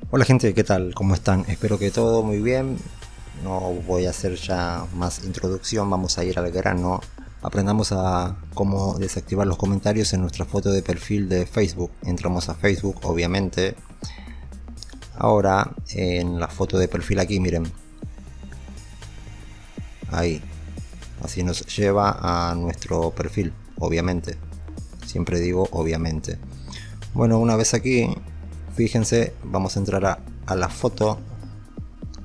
Hola gente, ¿qué tal? ¿Cómo están? Espero que todo muy bien. No voy a hacer ya más introducción, vamos a ir al grano. Aprendamos a cómo desactivar los comentarios en nuestra foto de perfil de Facebook. Entramos a Facebook, obviamente. Ahora, en la foto de perfil aquí, miren. Ahí. Así nos lleva a nuestro perfil, obviamente. Siempre digo obviamente. Bueno, una vez aquí, fíjense, vamos a entrar a la foto,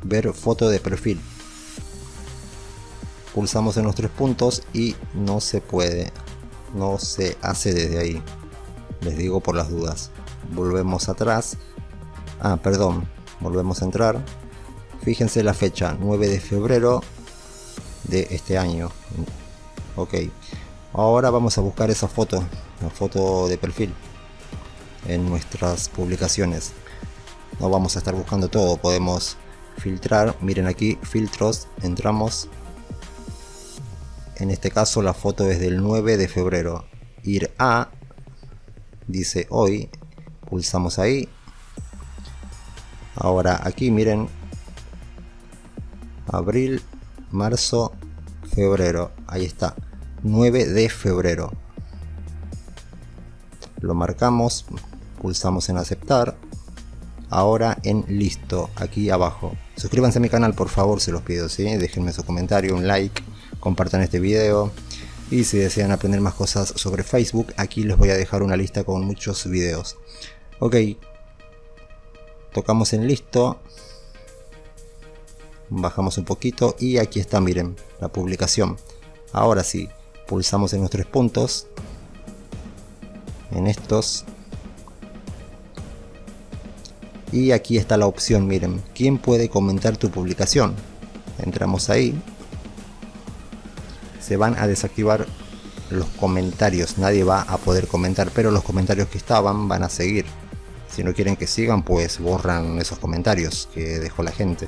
ver foto de perfil. Pulsamos en los tres puntos y no se puede, no se hace desde ahí. Les digo por las dudas. Volvemos atrás. Perdón, volvemos a entrar. Fíjense la fecha, 9 de febrero de este año. Ok, ahora vamos a buscar esa foto, la foto de perfil en nuestras publicaciones. No vamos a estar buscando todo, podemos filtrar. Miren aquí, filtros, entramos. En este caso la foto es del 9 de febrero. Ir a, dice hoy, pulsamos ahí. Ahora aquí miren, abril, marzo, febrero, ahí está, 9 de febrero. Lo marcamos, pulsamos en aceptar. Ahora en listo, aquí abajo. Suscríbanse a mi canal, por favor, se los pido, ¿sí? Déjenme su comentario, un like, compartan este video. Y si desean aprender más cosas sobre Facebook, aquí les voy a dejar una lista con muchos videos. Ok, tocamos en listo. Bajamos un poquito y aquí está, miren, la publicación. Ahora sí, pulsamos en los tres puntos. En estos. Y aquí está la opción, miren, ¿quién puede comentar tu publicación? Entramos ahí. Se van a desactivar los comentarios, nadie va a poder comentar, pero los comentarios que estaban van a seguir. Si no quieren que sigan, pues borran esos comentarios que dejó la gente.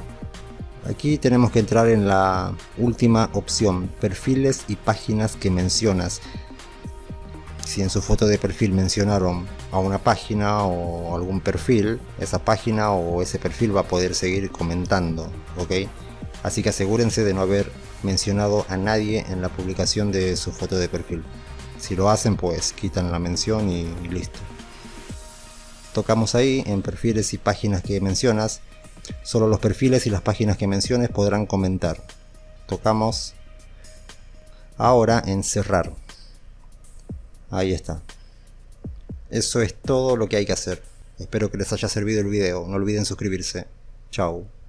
Aquí tenemos que entrar en la última opción, perfiles y páginas que mencionas. Si en su foto de perfil mencionaron a una página o algún perfil, esa página o ese perfil va a poder seguir comentando, ¿ok? Así que asegúrense de no haber mencionado a nadie en la publicación de su foto de perfil. Si lo hacen, pues quitan la mención y listo. Tocamos ahí en perfiles y páginas que mencionas. Solo los perfiles y las páginas que menciones podrán comentar. Tocamos ahora en cerrar. Ahí está. Eso es todo lo que hay que hacer. Espero que les haya servido el video. No olviden suscribirse. Chao.